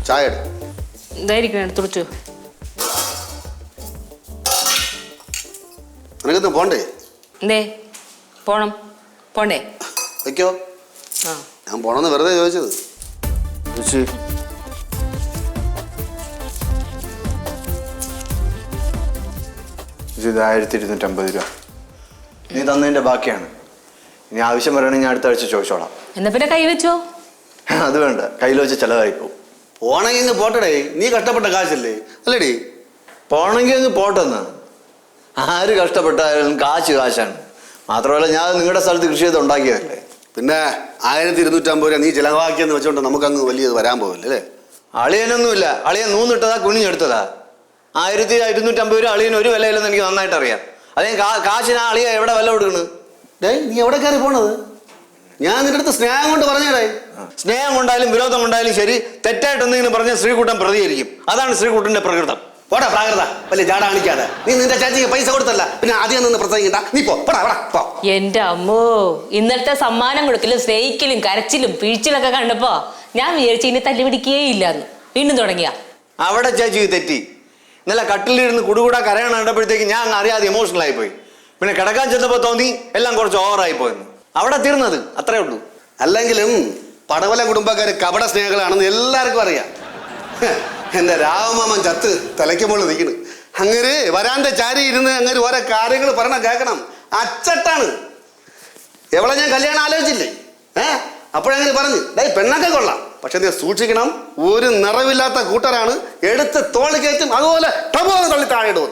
ചായ എടു. ഇതായിരിക്കണം എടുത്തുടിച്ചു. നിനക്കൊന്ന് പോണ്ടേ? എന്തേ പോണം? പോണ്ടേ? വയ്ക്കോ. ഞാൻ പോണമെന്ന് വെറുതെ ചോദിച്ചത്. ഇത് 1250 രൂപ നീ തന്നതിന്റെ ബാക്കിയാണ്. ഇനി ആവശ്യം പറയണെങ്കിൽ ഞാൻ അടുത്ത ആഴ്ച ചോദിച്ചോളാം. എന്നാ പിന്നെ കൈവച്ചോ. അത് വേണ്ട, കയ്യിൽ വെച്ച് ചിലവായിപ്പോ. പോണെങ്കിൽ ഇങ്ങ് പോട്ടടേ, നീ കഷ്ടപ്പെട്ട കാശല്ലേ അല്ലേടി? പോണെങ്കിൽ അങ്ങ് പോട്ടെന്ന്. ആര് കഷ്ടപ്പെട്ടാലും കാശാണ്. മാത്രമല്ല ഞാൻ നിങ്ങളുടെ സ്ഥലത്ത് കൃഷി ചെയ്ത് ഉണ്ടാക്കിയതല്ലേ. പിന്നെ 1250 രൂപ നീ ചിലവാക്കിയെന്ന് വെച്ചോണ്ട് നമുക്കങ്ങ് വലിയത് വരാൻ പോകില്ല അല്ലേ? അളിയനൊന്നുമില്ല. അളിയൻ നൂന്നിട്ടതാ കുനിഞ്ഞെടുത്തതാ. 1250 രൂപ അളിയന് ഒരു വിലയില്ലെന്ന് എനിക്ക് നന്നായിട്ട് അറിയാം. അല്ലെങ്കിൽ കാശിന് ആ അളിയ എവിടെ വില കൊടുക്കണ്? നീ എവിടെ കയറി പോണത്? ഞാൻ നിന്റെ അടുത്ത് സ്നേഹം കൊണ്ട് പറഞ്ഞേടേ. സ്നേഹം കൊണ്ടായാലും വിരോധം കൊണ്ടായാലും ശരി, തെറ്റായിട്ട് എന്തെങ്കിലും പറഞ്ഞ ശ്രീകുട്ടൻ പ്രതികരിക്കും. അതാണ് ശ്രീകുട്ടന്റെ പ്രകൃതം. പോടാ പ്രാകൃത, വലിയ ജാട കാണിക്കാതെ. നീ നിന്റെ ചാച്ചിക്ക് പൈസ കൊടുത്തല്ല, പിന്നെ ആദ്യം നിന്ന് പ്രസംഗിക്കണ്ട. നീ പോ. എന്റെ അമ്മോ, ഇന്നലത്തെ സമ്മാനം കൊടുക്കലും സ്നേഹിക്കലും കരച്ചിലും പിഴിച്ചിലൊക്കെ കണ്ടപ്പോ ഞാൻ വിചാരിച്ചു ഇനി തല്ലി പിടിക്കേ ഇല്ലാന്ന്. വീണ്ടും തുടങ്ങിയ അവിടെ ചേച്ചിക്ക് തെറ്റി. ഇന്നലെ കട്ടിലിരുന്ന് കുടുകൂടാ കരയണ കണ്ടപ്പോഴത്തേക്ക് ഞാൻ അറിയാതെ ഇമോഷണൽ ആയി പോയി. പിന്നെ കിടക്കാൻ ചെന്നപ്പോ തോന്നി എല്ലാം കുറച്ച് ഓവറായി പോയെന്ന്. അവിടെ തീർന്നത് അത്രേ ഉള്ളൂ. അല്ലെങ്കിലും പടവല കുടുംബക്കാര് കപട സ്നേഹികളാണെന്ന് എല്ലാവർക്കും അറിയാം. എന്റെ രാമമാമൻ ചത്ത് തലയ്ക്ക് മുകളിൽ നിൽക്കണ്. അങ്ങനെ വരാന്റെ ചാരി ഇരുന്ന് അങ്ങനെ ഓരോ കാര്യങ്ങൾ പറയണം കേൾക്കണം. അച്ചട്ടാണ്. എവളെ ഞാൻ കല്യാണം ആലോചിച്ചില്ലേ? അപ്പോഴങ്ങനെ പറഞ്ഞു, പെണ്ണൊക്കെ കൊള്ളാം, പക്ഷെ നീ സൂക്ഷിക്കണം, ഒരു നിറവില്ലാത്ത കൂട്ടരാണ്. എടുത്ത് തോളി കയറ്റും, അതുപോലെ തള്ളി താഴെ ഇടും.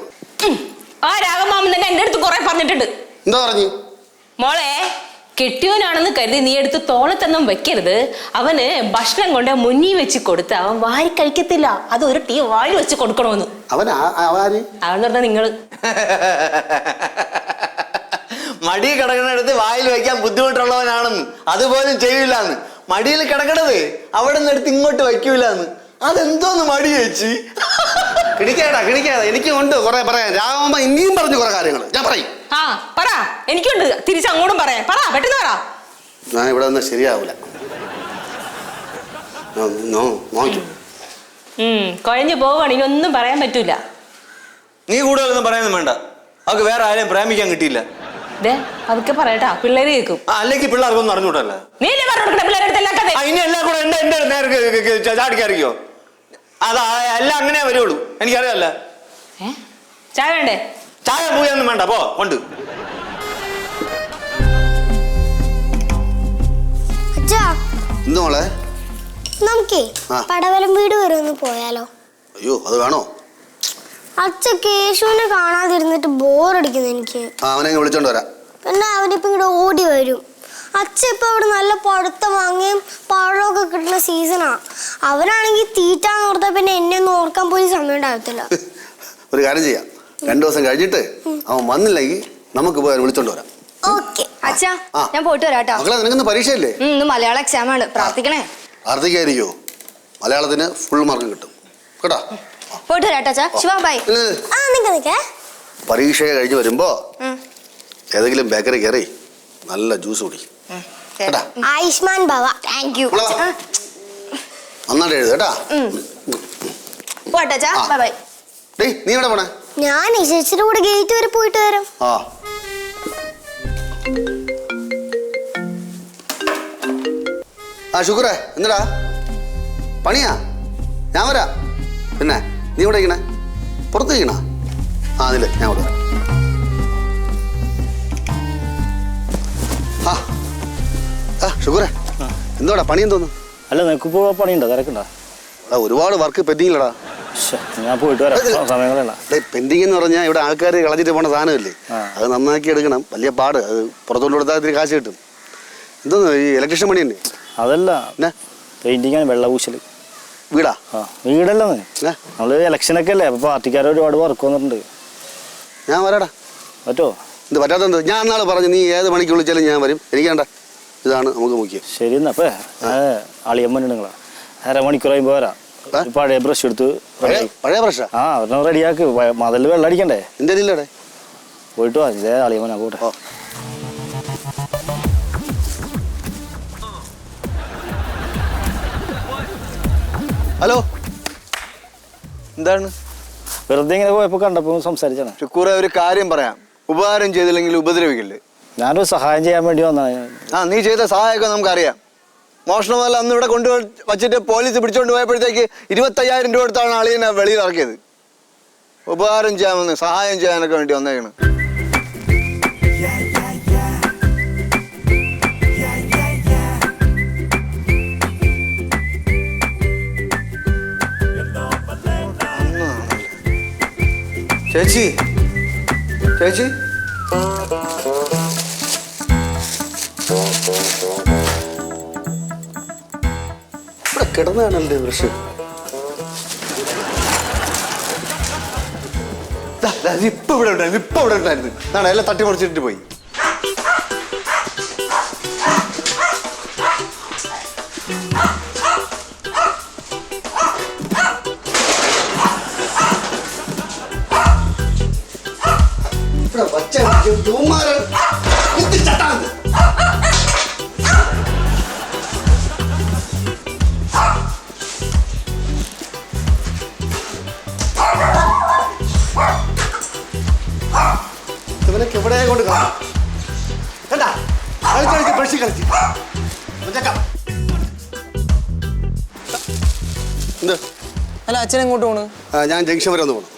ആ രാഘവമാമൻ തന്നെ എന്റെ അടുത്ത് കുറെ പറഞ്ഞിട്ടുണ്ട്. എന്താ പറഞ്ഞു? മോളെ, കെട്ടിയോനാണെന്ന് കരുതി നീ എടുത്ത് തോളത്തൊന്നും വെക്കരുത്. അവന് ഭക്ഷണം കൊണ്ട് മുന്നിൽ വെച്ച് കൊടുത്ത് അവൻ വാരി കഴിക്കത്തില്ല. അത് ഒരു ടീ വാരി വെച്ച് കൊടുക്കണമെന്ന്. അവന്ന് പറഞ്ഞ നിങ്ങള് മടി കിടക്കണടുത്ത് വായിൽ വയ്ക്കാൻ ബുദ്ധിമുട്ടുള്ളവനാണെന്ന് അതുപോലും ചെയ്യൂലെന്ന്. മടിയിൽ കിടക്കണത് അവിടെ നിന്ന് എടുത്ത് ഇങ്ങോട്ട് വയ്ക്കൂലെന്ന്. അതെന്തോന്ന് മടി ചേച്ചി? കിണിക്കാതെ എനിക്കും ഉണ്ട് കുറെ പറയാൻ. രാമമ്മ ഇനിയും പറഞ്ഞു കുറെ കാര്യങ്ങൾ. ഞാൻ പറയും. പറ, എനിക്കുണ്ട് തിരിച്ചങ്ങോട്ടും പറയാൻ. പറ, പെട്ടെന്ന് പറ. ഞാൻ ഇവിടെ നിന്ന് ശരിയാവൂല. കുഴഞ്ഞു പോവാണ്, ഇനിയൊന്നും പറയാൻ പറ്റൂല. നീ കൂടുതലൊന്നും പറയാനൊന്നും വേണ്ട. അവർക്ക് വേറെ ആരെയും പ്രേമിക്കാൻ കിട്ടിയില്ല. അതൊക്കെ പറയട്ടാ, പിള്ളേര് കേൾക്കും. അല്ലെങ്കിൽ പിള്ളേർക്കൊന്നും അറിഞ്ഞൂടല്ല. നീ പിള്ളേരുടെ ഇനി എല്ലാം കൂടെ എന്റെ നേരെ ചാടിക്കറിയോ? അതാ എല്ലാം അങ്ങനെ വരുള്ളൂ. എനിക്കറിയാല്ല. ചായ വേണ്ടേ? ചായ പോയൊന്നും വേണ്ട, പോ കൊണ്ട്. മോളെ, നമുക്കേ പടവലം വീട് വരെ ഒന്ന് പോയാലോ? അയ്യോ, അത് വേണോ? അച്ഛ കേശുവിനെ കാണാതിരുന്നിട്ട് ബോറടിക്കുന്നു എനിക്ക്. അവനെ വിളിച്ചോണ്ട് വരാം. പിന്നെ അവനിപ്പോ ഇങ്ങോട്ട് ഓടി വരും. അച്ഛ ഇപ്പൊ അവിടെ നല്ല പടുത്ത മാങ്ങയും പഴമൊക്കെ കിട്ടുന്ന സീസണാ. അവനാണെങ്കിൽ തീറ്റാന്ന് ഓർത്താ പിന്നെ എന്നെ ഒന്നും ഓർക്കാൻ പോലും സമയം ഉണ്ടാകത്തില്ല. ഒരു കാര്യം ചെയ്യാം, 2 ദിവസം കഴിഞ്ഞിട്ട് അവൻ വന്നില്ലെങ്കിൽ നമുക്ക് പോയി വിളിച്ചോണ്ട് വരാം. അച്ഛാ, ഞാൻ പോയിട്ട് വരാട്ടോ. മക്കളെ, നിനക്ക് പരീക്ഷയല്ലേ? ഇന്ന് മലയാളം എക്സാം ആണ്, പ്രാർത്ഥിക്കണേ. പ്രാർത്ഥിക്കായിരിക്കോ? മലയാളത്തിന് ഫുൾ മാർക്ക് കിട്ടും കേട്ടോ. പോയിട്ട് വരാട്ടോ അച്ഛാ. ശിവ ബൈ. പരീക്ഷ കഴിഞ്ഞ് വരുമ്പോ ഏതെങ്കിലും ബേക്കറി കയറി നല്ല ജ്യൂസ് കുടി. ആയുഷ്മാൻ ഭവ. Thank you. നന്നായിട്ട് എഴുത കേട്ടാ. പോട്ടെ. ബൈ. നീ എവിടെ പോണേ? ഞാൻ ചേച്ചിയുടെ കൂടെ ഗേറ്റ് വരെ പോയിട്ട് വരാം. ഷുഗറേ, എന്നടാ പണിയാ? ഞാൻ വരാ. പിന്നെ നീ ഇവിടെ ഇരിക്കണേ? പുറത്ത് ഇരിക്കണ? അതില്ലേ, ഞാൻ ഇവിടെ വരാം. ഷുഗറേ, എന്തോടാ പണിയും തോന്നുന്നു? അല്ല, നിനക്കിപ്പോ പണിയുണ്ടോ? തിരക്കുണ്ടോ? ഒരുപാട് വർക്ക് പെൻഡിങ്ങിലടാ. ഞാൻ പോയിട്ട് വരാം. സമയങ്ങളല്ല പെൻഡിങ് എന്ന് പറഞ്ഞാൽ ഇവിടെ ആൾക്കാർ കളഞ്ഞിട്ട് പോണ സാധനമല്ലേ, അത് നന്നാക്കി എടുക്കണം. വലിയ പാട്. അത് പുറത്തോട്ട് കൊടുത്താൽ ഇത്തിരി കാശ് കിട്ടും. എന്തോന്നു ഈ ഇലക്ട്രീഷ്യൻ പണി തന്നെ? അതല്ല, പെയിന്റിങ് ആണ്, വെള്ള പൂശല്. വീടാ? വീടല്ലെന്ന്. നമ്മള് ഇലക്ഷനൊക്കെ അല്ലേ, അപ്പൊ പാർട്ടിക്കാരെ ഒരുപാട് വർക്ക് വന്നിട്ടുണ്ട്. ഞാൻ വരാടാ. പറ്റോ? ഇത് പറ്റാത്തത് ഞാൻ നാളെ പറഞ്ഞു, നീ ഏത് മണിക്ക് വിളിച്ചാലും ഞാൻ വരും. എനിക്ക് വേണ്ട, ഇതാണ് നമുക്ക് മുഖ്യം. ശരി എന്നാ. അപ്പൊ അളിയമ്മ നിങ്ങളാ 1/2 മണിക്കൂർ കഴിയുമ്പോ വരാം. പഴയ ബ്രഷ് എടുത്ത്. പഴയ ബ്രഷാ? ഒരെണ്ണം റെഡിയാക്ക്. മതില് വെള്ളം അടിക്കണ്ടേ? എന്റെ ഇല്ലടെ. പോയിട്ട് വാ. ഇതേ അളിയമ്മനാ. പോട്ടെ. ഹലോ എന്താണ്? വെറുതെ ഇങ്ങനെ പോയപ്പോൾ കണ്ടപ്പോൾ സംസാരിച്ചാണ്. ഷുക്കൂറെ, ഒരു കാര്യം പറയാം. ഉപകാരം ചെയ്തില്ലെങ്കിൽ ഉപദ്രവിക്കില്ലേ? ഞാനൊരു സഹായം ചെയ്യാൻ വേണ്ടി വന്നതാണ്. നീ ചെയ്ത സഹായമൊക്കെ നമുക്കറിയാം. മോഷണമല്ല അന്ന് ഇവിടെ കൊണ്ടു വച്ചിട്ട് പോലീസ് പിടിച്ചോണ്ട് പോയപ്പോഴത്തേക്ക് 25,000 രൂപ എടുത്താണ് അളിയനെ വെളിയിൽ ഇറക്കിയത്. ഉപകാരം ചെയ്യാമെന്ന്, സഹായം ചെയ്യാനൊക്കെ വേണ്ടി വന്നേക്കണം. ചേച്ചി ചേച്ചി ഇവിടെ കിടന്നാണല്ലേ വൃക്ഷം. ഇപ്പൊ ഇവിടെ ഉണ്ടായിരുന്നു. എല്ലാം തട്ടിമറിച്ചിട്ട് പോയി. ഇവനൊക്കെ എവിടെ കൊണ്ട് കാണാം. കണ്ടാ കളിച്ച് ബ്രഷി കളിച്ച് എന്ത്? അല്ല, അച്ഛൻ എങ്ങോട്ട് പോണു? ഞാൻ ജംഗ്ഷൻ വരെ ഒന്ന് പോകണം.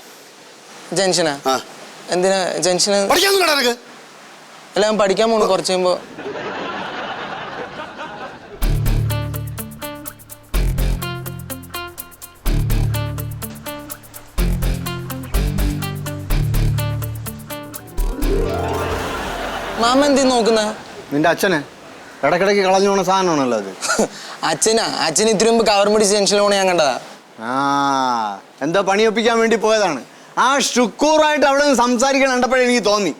ജംഗ്ഷനാ? ആ, എന്തിനാ ജംഗ്ഷന്? പഠിക്കാനൊന്നും കേടാ നിനക്ക്? അല്ല, ഞാൻ പഠിക്കാൻ പോണു കുറച്ച് കഴിയുമ്പോ. മാമ എന്തി നോക്കുന്ന? നിന്റെ അച്ഛനെ ഇടക്കിടയ്ക്ക് കളഞ്ഞു പോണ സാധനമാണല്ലോ അത്. അച്ഛൻ ഇത്തിരി മുമ്പ് കവർ പിടിച്ച് ജംഗ്ഷനിൽ പോണ ഞാൻ കണ്ടതാ. എന്താ പണിയൊപ്പിക്കാൻ വേണ്ടി പോയതാണ്. ആ ഷുക്കൂറായിട്ട് അവിടെ നിന്ന് സംസാരിക്കാൻ കണ്ടപ്പോഴേ എനിക്ക് തോന്നി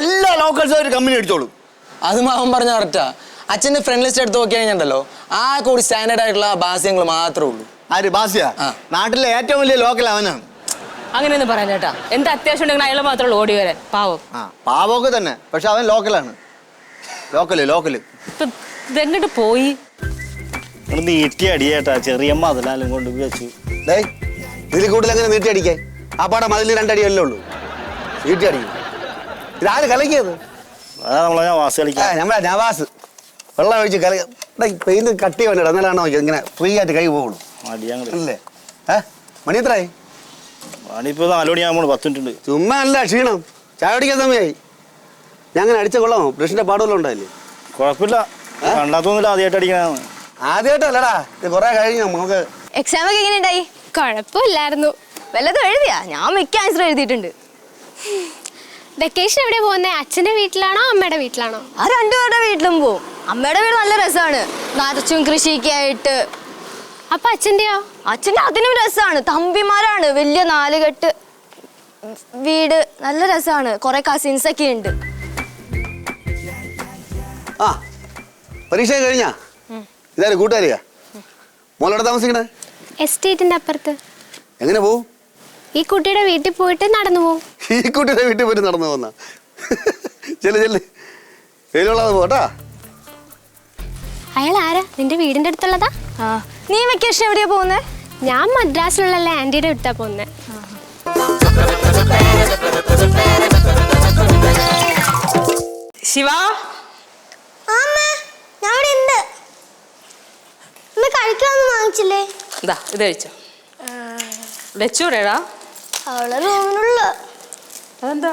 എല്ലാ ലോക്കൽസും ഒരു കമ്പനി അടിച്ചോളൂ. അത് മാമൻ പറഞ്ഞ കറക്റ്റാ. അച്ഛന്റെ ഫ്രണ്ട് ലിസ്റ്റ് എടുത്ത് നോക്കി കഴിഞ്ഞിട്ടുണ്ടല്ലോ, ആ കൂടി സ്റ്റാൻഡേർഡ് ആയിട്ടുള്ള ബാസ്യങ്ങൾ മാത്രമേ ഉള്ളൂ. ആര്? ബാസ്യ? നാട്ടിലെ ഏറ്റവും വലിയ ലോക്കൽ അവനാണ്. അങ്ങനെയൊന്നും പറയാൻ ചേട്ടാ. എന്താ അത്യാവശ്യം ഉണ്ടെങ്കിൽ അയാൾ മാത്രമേ ഓടി വരാൻ. പാവം. പാവമൊക്കെ തന്നെ, പക്ഷെ അവൻ ലോക്കലാണ്. ലോക്കല് ഇതെങ്ങോട്ട് പോയി? നീട്ടി അടിയേട്ടാ. ചെറിയ മതിലാലും കൊണ്ട് വെച്ചു. ഇതിൽ കൂടുതൽ അങ്ങനെ നീട്ടി അടിക്കാൻ. ആ പാടെ മതിൽ 2 അടിയല്ലേ ഉള്ളൂ. നീട്ടി അടിക്കും. ഇതാര് കളിക്കിയത്? അതാ നമ്മളെ നവാസ് കളിക്കാം. നമ്മളെ നവാസ് വെള്ളം ഒഴിച്ച് പെയിന്റ് കട്ടി വേണ്ടിട്ട് എന്നാലാണോ ഇങ്ങനെ ഫ്രീ ആയിട്ട് കൈ പോകുള്ളൂ. അല്ലേ? മണി എത്രയായി? മണിപ്പോ 4 മണിയാകുമ്പോൾ 10 മിനിറ്റ് ഉണ്ട്. ചുമ്മാ അല്ല, ക്ഷീണം. ചായ കുടിക്കാൻ സമയമായി. ഞാൻ അങ്ങനെ അടിച്ച കൊള്ളാമോ? ബ്രഷിന്റെ പാടുവല്ലോ ഉണ്ടായില്ലേ? കുഴപ്പമില്ല. കണ്ടാത്തൊന്നുമില്ല. ആദ്യമായിട്ട് അടിക്കണ. ആദ്യമായിട്ടല്ലടാ, ഇത് കുറെ കഴിഞ്ഞു. നമുക്ക് എക്സാം ഒക്കെ എങ്ങനെ ഉണ്ടായി? കുഴപ്പമില്ലായിരുന്നു. വല്ലതും എഴുതിയാ? ഞാൻ മിക്ക ആൻസർ എഴുതിയിട്ടുണ്ട്. വെക്കേഷൻ എവിടെ പോകുന്നേ? അച്ഛന്റെ വീട്ടിലാണോ അമ്മയുടെ വീട്ടിലാണോ? ആ, രണ്ടുപേരുടെ വീട്ടിലും പോവും. അമ്മയുടെ വീട് നല്ല രസമാണ്, നിറച്ചും കൃഷിയൊക്കെ ആയിട്ട്. അപ്പൊ അച്ഛൻ്റെയോ? അച്ഛൻ്റെ അതിനും രസമാണ്. തമ്പിമാരാണ്, വലിയ 4 കെട്ട് വീട്, നല്ല രസമാണ്. കുറെ കസിൻസ് ഒക്കെ ഉണ്ട്. ആ, പരീക്ഷ കഴിഞ്ഞാ? ഇതാര് കൂട്ടുകാരിയാ? മോളോടെ താമസിക്കണേ? എസ്റ്റേറ്റിന്റെ അപ്പുറത്ത്. എങ്ങനെ പോവും? ഈ കുട്ടിയുടെ വീട്ടിൽ പോയിട്ട് നടന്നു പോവും. ഈ കുട്ടിയുടെ വീട്ടിൽ പോയിട്ട് നടന്നു പോന്ന? ചെല്ല് വെയിലുള്ളത് പോട്ടാ. അയാൾ ആരാ? നിന്റെ വീടിന്റെ അടുത്തുള്ളതാ? നീ വെക്കേഷൻ എവിടെയാ പോകുന്നേ? ഞാൻ മദ്രാസിലുള്ള ആന്റിയുടെ അടുത്താ പോകുന്നേ. ശിവ, കഴിക്കാനൊന്നും വാങ്ങിച്ചില്ലേ? ഇതാ ഇത് കഴിച്ചോ. ലച്ചൂടേടാ? അവളെ റൂമിനുള്ള. അതെന്താ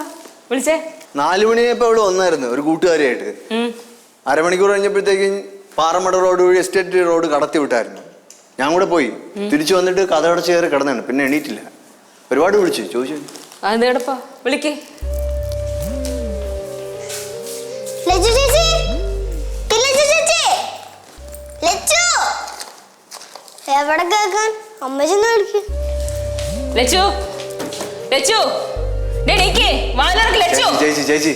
വിളിച്ചേ? 4 മണിയായപ്പോ അവള് വന്നായിരുന്നു ഒരു കൂട്ടുകാരിയായിട്ട്. അരമണിക്കൂർ കഴിഞ്ഞപ്പോഴത്തേക്കും പാറമട റോഡ് വഴി എസ്റ്റേറ്റ് റോഡ് കടത്തി വിട്ടായിരുന്നു. ഞാൻ കൂടെ പോയി. തിരിച്ചു വന്നിട്ട് കഥ അടച്ച് കയറി കിടന്നാണ്. പിന്നെ എണീറ്റില്ല. ഒരുപാട് വിളിച്ചു ചോദിച്ചു. അതെടുപ്പാ വിളിക്കേ. എവിടെ കേക്കാൻ? അമ്മ ചെന്ന് വിളിക്ക്. ലച്ചു, ലച്ചു, ചേച്ചി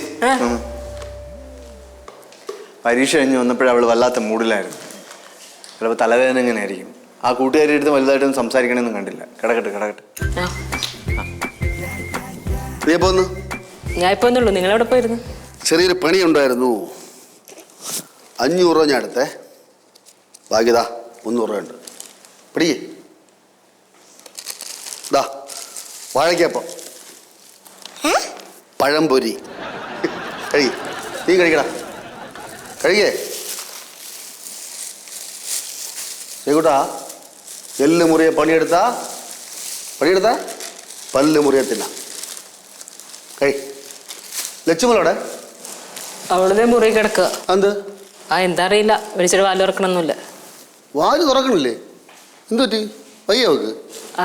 പരീക്ഷ കഴിഞ്ഞ് വന്നപ്പോഴേ അവള് വല്ലാത്ത മൂഡിലായിരുന്നു. ചിലപ്പോൾ തലവേദന എങ്ങനെ ആയിരിക്കും. ആ കൂട്ടുകാരി അടുത്ത് വലുതായിട്ടൊന്നും സംസാരിക്കണമെന്നും കണ്ടില്ല. കിടക്കട്ടെ. നീ പോന്നു? ഞാൻ ഇപ്പൊ ഒന്നുള്ളൂ. നിങ്ങളെവിടെ പോയിരുന്നു? ചെറിയൊരു പണി ഉണ്ടായിരുന്നു. 500 രൂപ ഞാൻ എടുത്തേ. ബാക്കിതാ 300 രൂപ ഉണ്ട്. പിടിക്കേ. വാഴയ്ക്കപ്പം, പഴംപൊരി. നീ കഴിക്കടാ, കഴിക്കേ. ചേക്കൂട്ടാ, എല്ല് മുറിയെ പണിയെടുത്താ പല്ല് മുറിയെ തിന്നാം. ലക്ഷ്മലോടെ അവളതെ മുറി കിടക്കുക. എന്ത്? എന്താ അറിയില്ല, വിളിച്ചിട്ട് വാല് തുറക്കണമെന്നില്ല. വാല് തുറക്കണില്ലേ? എന്ത് പറ്റി? വയ്യ അവക്ക്?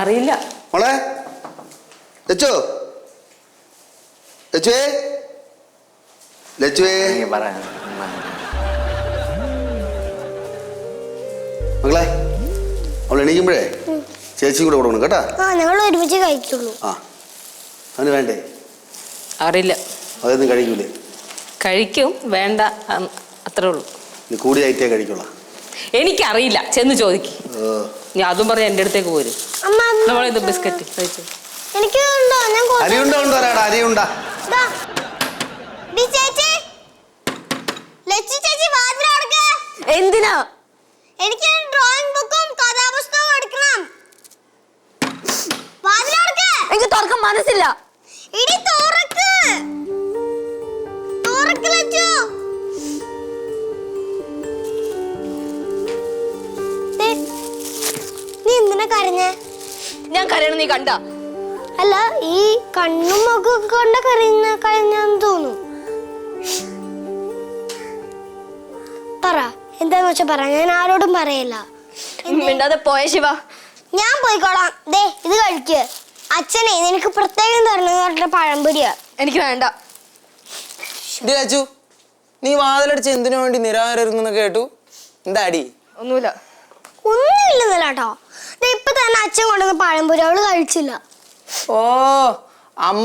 അറിയില്ല. മോളെ ലച്ചുവേ, മകളെ, അവൾ എണീക്കുമ്പോഴേ ചേച്ചിയും കൂടെ കൊടുക്കണം കേട്ടാ. ഞങ്ങൾ ഒരുമിച്ച് കഴിക്കുള്ളൂ. ആ, അവന് വേണ്ടേ? അറിയില്ല. അതൊന്നും കഴിക്കൂലേ? കഴിക്കും, വേണ്ട, അത്രേ ഉള്ളൂ. നീ കൂടിയായിട്ടേ കഴിക്കുള്ള. എനിക്കറിയില്ല, ചെന്ന് ചോദിക്കും. ഞാൻ അതും പറഞ്ഞ എൻ്റെ അടുത്തേക്ക് പോരും. നമ്മളിത് ബിസ്ക്കറ്റ് കഴിച്ചു. എന്തിനാ? എനിക്ക് ഡ്രോയിങ് ബുക്കും കഥാപുസ്തകവും എടുക്കണം. എനിക്ക് തുറക്കാൻ മനസ്സില്ല. നീ എന്തിനാ കരഞ്ഞേ? ഞാൻ കരയണം നീ കണ്ട? അല്ല, ഈ കണ്ണും മുഖമൊക്കെ കൊണ്ട് കരഞ്ഞെന്ന് തോന്നുന്നു. പറ, എന്താന്ന് വെച്ചാ പറ, ഞാൻ ആരോടും പറയില്ല. മിണ്ടാതെ പോയ ശിവ. ഞാൻ പോയിക്കോളാം. ദേ ഇത് കഴിക്ക്. അച്ഛനെ നിനക്ക് പ്രത്യേകം തരണ പഴംപൊരിയാ. എനിക്ക് വേണ്ട. ലച്ചു, നീ വാതിലടിച്ച് എന്തിനു വേണ്ടി നിരാഹാരം കേട്ടു? എന്താ അടി? ഒന്നുമില്ല. ഒന്നുമില്ലെന്നല്ല കേട്ടോ. ഇപ്പൊ തന്നെ അച്ഛൻ കൊണ്ടുവന്ന പഴംപൊരി അവള് കഴിച്ചില്ല. ഓ, അമ്മ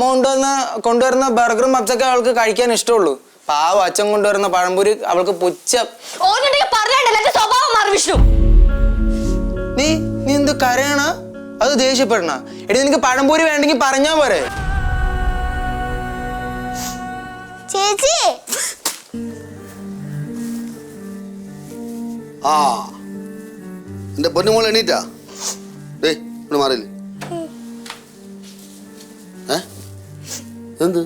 കൊണ്ടുവരുന്ന ബർഗറും പപ്സൊക്കെ അവൾക്ക് കഴിക്കാൻ ഇഷ്ടമുള്ളൂ. പാവം അച്ഛൻ കൊണ്ടുവരുന്ന പഴംപൊരി അവൾക്ക് പുച്ഛം. സ്വഭാവം മാറി വിഷ്ണു. നീ എന്ത് കരയണ? അത് ദേഷ്യപ്പെടണ? എടി, നിനക്ക് പഴംപൊരി വേണ്ടെങ്കിൽ പറഞ്ഞാ പോരെ? ചേച്ചി, ആ എന്റെ പൊന്നുമോൾ എണീറ്റാ? ഇവിടെ മാറിയില്ലേ? എന്ത്?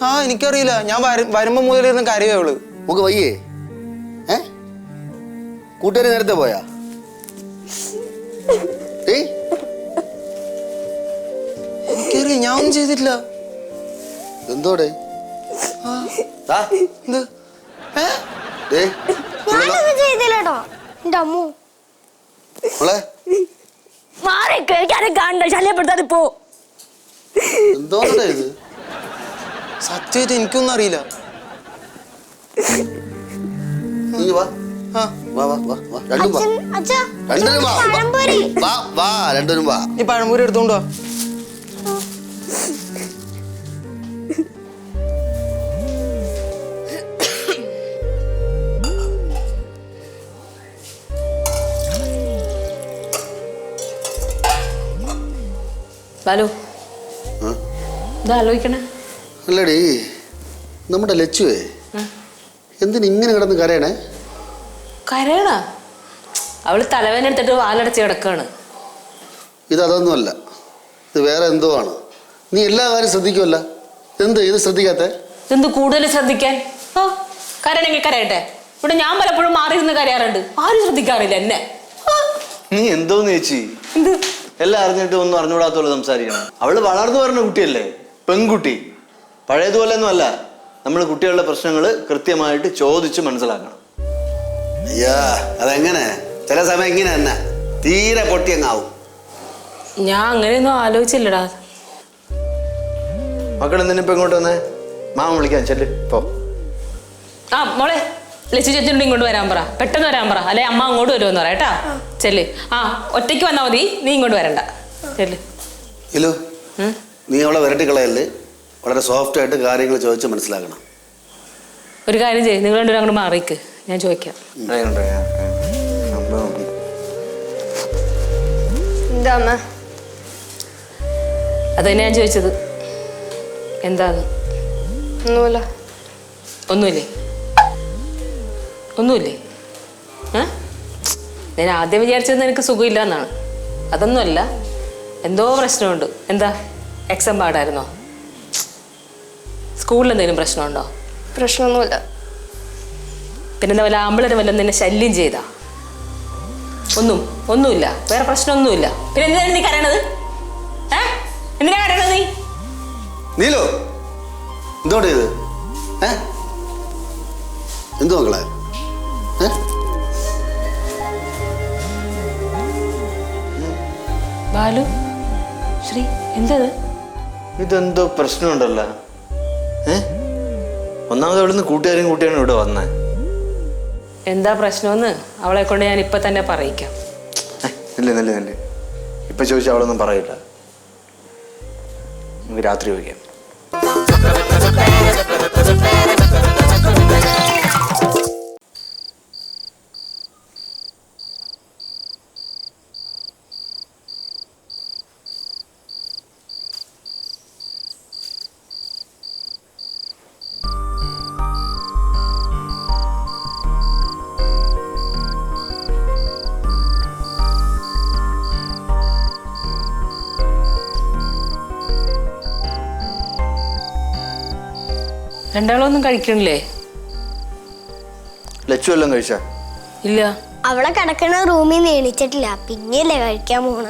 ആ, എനിക്കറിയില്ല. ഞാൻ വരുമ്പോ മുതലിരുന്ന് കരയോ അവള്. നമുക്ക് വയ്യേ? കൂട്ടുകാരി നേരത്തെ പോയാ? എനിക്കറിയാം, ഞാൻ ഒന്നും ചെയ്തിട്ടില്ല. എന്തോടെ? ഞാനൊന്നും ചെയ്തില്ല കേട്ടോ. എന്റെ അമ്മു ശല്യപ്പെടുത്താതെ പോ. എന്തോടെ ഇത്? സത്യമായിട്ട് എനിക്കൊന്നും അറിയില്ല. നീ വാ, രണ്ടും വാ. ഈ പഴംപൊരി എടുത്തോണ്ടോ? ബാലു, ഇതാലോചിക്കണേ. അല്ലടി, നമ്മുടെ ലച്ചുവേ എന്തിനിങ്ങനെ കിടന്ന് കരയണേ? കരയണ? അവള് തലവേന എടുത്തിട്ട് വാലടച്ച് കിടക്കാണ്. ഇതൊന്നുമല്ല, ഇത് വേറെ എന്തോ ആണ്. നീ എല്ലാ കാര്യം ശ്രദ്ധിക്കുമല്ല, എന്ത് ഇത് ശ്രദ്ധിക്കാത്ത? എന്ത് കൂടുതൽ ശ്രദ്ധിക്കാൻ? കരയണമെങ്കിൽ കരയട്ടെ. ഇവിടെ ഞാൻ പലപ്പോഴും മാറിയിരുന്ന് കരയാറുണ്ട്, ആരും ശ്രദ്ധിക്കാറില്ല എന്നെ. നീ എന്തോന്ന് ചേച്ചി എല്ലാം അറിഞ്ഞിട്ട് ഒന്നും അറിഞ്ഞുകൂടാത്തോളം സംസാരിക്കണം. അവള് വളർന്നു വരുന്ന കുട്ടിയല്ലേ, പെൺകുട്ടി. പഴയതുപോലെയൊന്നും അല്ല. നമ്മൾ കുട്ടികളുടെ പ്രശ്നങ്ങൾ കൃത്യമായിട്ട് ചോദിച്ച് മനസ്സിലാക്കണം. അയ്യാ, അതെങ്ങനെ? ചില സമയം ഇങ്ങനെ തന്നെ തീരെ പൊട്ടിയങ്ങാവും. ഞാൻ അങ്ങനെയൊന്നും ആലോചിച്ചില്ലടാ. മക്കളെന്തിനിപ്പോ ഇങ്ങോട്ട് വന്നേ? മാമ വിളിക്കാൻ ചെല്ല് പോ. ആ മോളെ, ലച്ചു ചേച്ചിനോട് ഇങ്ങോട്ട് വരാൻ പറ, പെട്ടെന്ന് വരാൻ പറ, അല്ലെ അമ്മ അങ്ങോട്ട് വരുമെന്ന് പറ കേട്ടാ. ചെല്ല്. ആ, ഒറ്റയ്ക്ക് വന്നാൽ മതി, നീ ഇങ്ങോട്ട് വരണ്ട. ചെല്ല്. ഇല്ലോ, നീ അവളെ വരട്ടിക്കളയല്ലേ. വളരെ സോഫ്റ്റ് ആയിട്ട് കാര്യങ്ങൾ ചോദിച്ച് മനസ്സിലാക്കണം. ഒരു കാര്യം ചെയ്യും, നിങ്ങൾ രണ്ടുപേരും അങ്ങോട്ട് മാറിക്ക്, ഞാൻ ചോദിക്കാം. എന്താ അമ്മ? അതന്നെ ഞാൻ ചോദിച്ചത്. എന്താന്ന്? ഒന്നുമില്ല. ഒന്നുമില്ലേ? ഒന്നുമില്ലേ? ഞാൻ ആദ്യം വിചാരിച്ചത് നിനക്ക് സുഖമില്ല എന്നാണ്. അതൊന്നുമല്ല, എന്തോ പ്രശ്നമുണ്ട്. എന്താ എക്സാം പാടായിരുന്നോ? സ്കൂളിൽ എന്തെങ്കിലും പ്രശ്നമുണ്ടോ? പ്രശ്നമൊന്നുമില്ല. പിന്നെന്താ വല്ല ആമ്പിളരെ വല്ലതും നിന്നെ ശല്യം ചെയ്താ? ഒന്നുമില്ല. വേറെ പ്രശ്നമൊന്നുമില്ല. പിന്നെ എന്തിനാണ് നീ കരയണത്? എന്തിനാ കരയണത് നീ? നീലോ എന്തോടെ ഇത്? എന്തോ മക്കളെ? ബാലു, ശ്രീ, എന്താ ഇതെന്തോ പ്രശ്നമുണ്ടല്ലോ. ഒന്നാമത് അവിടുന്ന് കൂട്ടുകാരും ഇവിടെ വന്നേ. എന്താ പ്രശ്നമെന്ന് അവളെ കൊണ്ട് ഞാൻ ഇപ്പൊ തന്നെ പറയിക്കാം. നല്ല ഇപ്പൊ ചോദിച്ചാൽ അവളൊന്നും പറയില്ല. നമുക്ക് രാത്രി ചോദിക്കാം. രണ്ടാളൊന്നും കഴിക്കണില്ലേ? ലച്ചു എല്ലാം കഴിച്ചാ? ഇല്ല. അവളെ കിടക്കണ റൂമിൽ നിന്ന് എണീച്ചിട്ടില്ല. പിന്നെയല്ലേ കഴിക്കാൻ പോണ.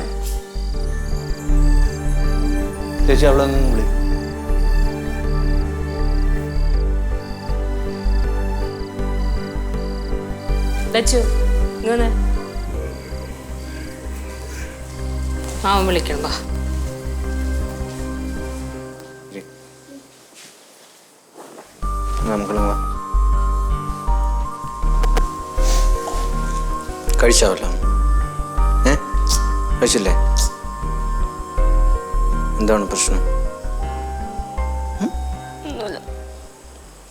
ചേച്ചി അവളെ വിളി. ലച്ചു ഇങ്ങനെ മാമൻ വിളിക്കണം. വാ. കഴിച്ചാവല്ലോ? കഴിച്ചില്ലേ? എന്താണ് പ്രശ്നം?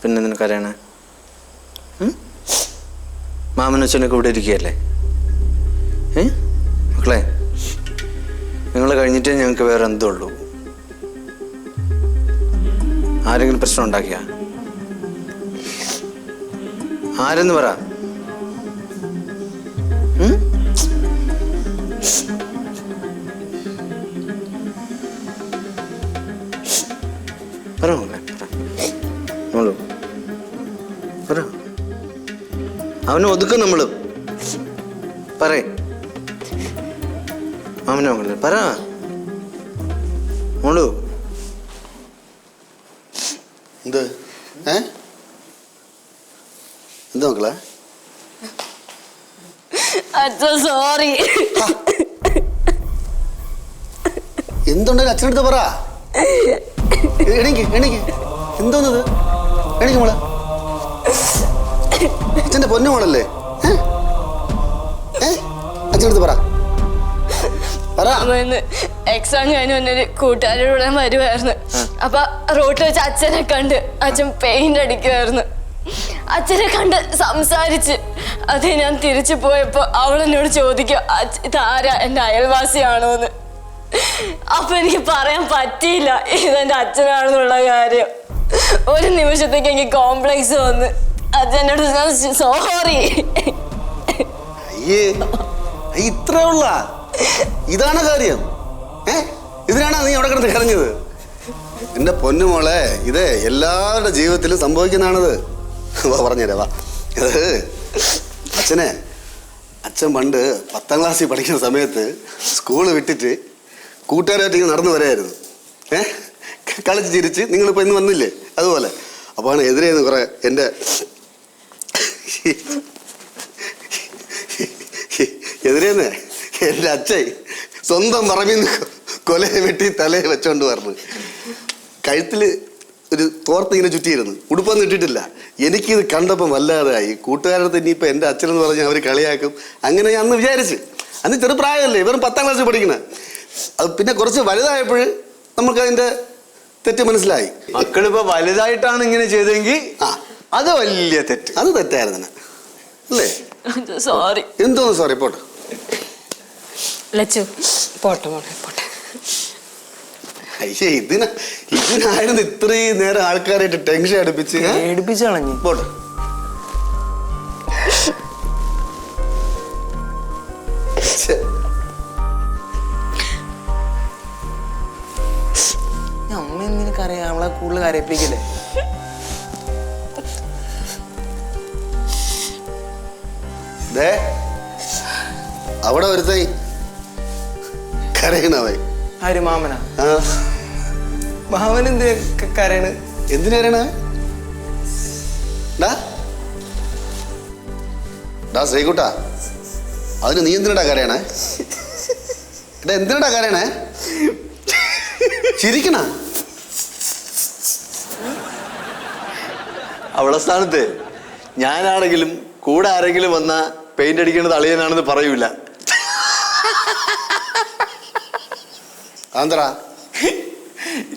പിന്നെ നിനക്കറിയണേ? മാമനച്ഛനൊക്കെ ഇവിടെ ഇരിക്കുകയല്ലേ? മക്കളെ, നിങ്ങൾ കഴിഞ്ഞിട്ടേ ഞങ്ങൾക്ക് വേറെ എന്തോ ഉള്ളൂ. ആരെങ്കിലും പ്രശ്നം ഉണ്ടാക്കിയ ആരെന്ന് പറ. അവനെ ഒതുക്കും നമ്മള്. പറയേ മാമനെ മക്കളെ പറ. മോളു എന്ത് എന്താ മക്കളെ? സോറി. എന്തുണ്ടെങ്കിലും അച്ഛനടുത്ത് പറ. എണീക്ക് എന്തോന്നത്? എണീക്ക് മോളെ. അച്ഛൻ്റെ പൊന്നു മോളല്ലേ? അച്ഛനടുത്ത് പറ. എക്സാം കഴിഞ്ഞ് വന്നൊരു കൂട്ടുകാരുടെ വരുമായിരുന്നു. അപ്പൊ റോട്ടിൽ വെച്ച് അച്ഛനെ കണ്ട് അച്ഛൻ പെയിന്റ് അടിക്കുമായിരുന്നു. അച്ഛനെ കണ്ട് സംസാരിച്ച് അത് ഞാൻ തിരിച്ചു പോയപ്പോ അവളെന്നോട് ചോദിക്കും ഇതാരാ, എന്റെ അയൽവാസിയാണോന്ന്. അപ്പൊ എനിക്ക് പറയാൻ പറ്റിയില്ല ഇതെന്റെ അച്ഛനാണെന്നുള്ള കാര്യം. ഒരു നിമിഷത്തേക്ക് എനിക്ക് കോംപ്ലക്സ് വന്ന് അച്ഛനോട് സോറി. അയ്യേ, ഇത്രേ ഉള്ള ഇതാണ് കാര്യം? ഇതിനാണ് നീ അവിടെ കിടന്ന് കരഞ്ഞത്? എന്റെ പൊന്നു മോളെ, ഇത് എല്ലാവരുടെ ജീവിതത്തിലും സംഭവിക്കുന്നതാണത്. പറഞ്ഞുതരാ വാ. ഇത് അച്ഛൻ പണ്ട് 10ാം ക്ലാസ്സിൽ പഠിക്കുന്ന സമയത്ത് സ്കൂള് വിട്ടിട്ട് കൂട്ടുകാരായിട്ട് ഇങ്ങനെ നടന്നു വരായിരുന്നു. കളിച്ച് ചിരിച്ച് നിങ്ങളിപ്പോൾ ഇന്ന് വന്നില്ലേ അതുപോലെ. അപ്പോൾ എതിരെന്ന് കുറെ എൻ്റെ എതിരെന്ന് എൻ്റെ അച്ഛൻ സ്വന്തം പറമ്പിൽ നിന്ന് കൊലയെ വെട്ടി തലയെ വെച്ചോണ്ട് പറഞ്ഞു. കഴുത്തിൽ ഒരു തോർത്ത് ഇങ്ങനെ ചുറ്റിയിരുന്നു. ഉടുപ്പൊന്നും ഇട്ടിട്ടില്ല. എനിക്കിത് കണ്ടപ്പം വല്ലാതായി. കൂട്ടുകാരുടെ ഇനിയിപ്പോൾ എൻ്റെ അച്ഛനെന്ന് പറഞ്ഞാൽ അവർ കളിയാക്കും. അങ്ങനെ ഞാൻ അന്ന് വിചാരിച്ച്. അന്ന് ചെറുപ്രായമല്ലേ, വെറും 10ാം ക്ലാസ്സിൽ പഠിക്കണേ. അത് പിന്നെ കുറച്ച് വലുതായപ്പോൾ നമുക്കതിൻ്റെ തെറ്റ് മനസ്സിലായി. മക്കളിപ്പോൾ വലുതായിട്ടാണ് ഇങ്ങനെ ചെയ്തെങ്കിൽ അത് വലിയ തെറ്റ്. അത് തെറ്റായിരുന്നു അല്ലേ? സോറി. എന്തോന്ന് സോറി? പോട്ടെ ലച്ചു, പോട്ടെ മോളെ പോട്ടെ. അയ്യേ, ഇതിനായിരുന്നു ഇത്രയും നേരം ആൾക്കാരായിട്ട് ടെൻഷൻ അടുപ്പിച്ച് കളഞ്ഞു. പോട്ടെ. കരയിപ്പിക്കില്ലേ? ദേ അവിടെ ഒരുത്തായി കരയണവൻ. ആര് മാമനാ? ആ മാമൻ എന്ത് കരയണ്? എന്തിനു കരയണ? ഡാ ശ്രീകുട്ടാ, അതിന് നീ എന്തിനടാ കരയണേ? എടാ എന്തിനടാ കരയണേ? ചിരിക്കണ? അവളെ സ്ഥാനത്ത് ഞാനാണെങ്കിലും കൂടെ ആരെങ്കിലും വന്നാ പെയിന്റ് അടിക്കേണ്ടത് അളിയനാണെന്ന് പറയൂല. ആന്തറാ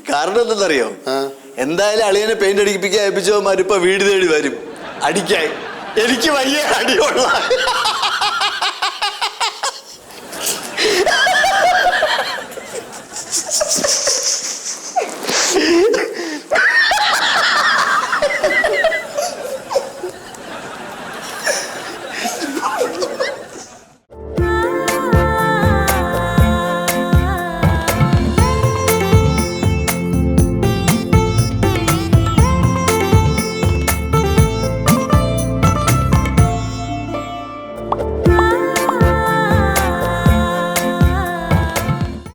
കാരണം എന്തെന്നറിയോ? എന്തായാലും അളിയനെ പെയിന്റ് അടിപ്പിക്കാൻ ഏൽപ്പിച്ചവന്മാരിപ്പോ വീട് തേടി വരും അടിക്കാൻ. എനിക്ക് വലിയ അടിയുള്ള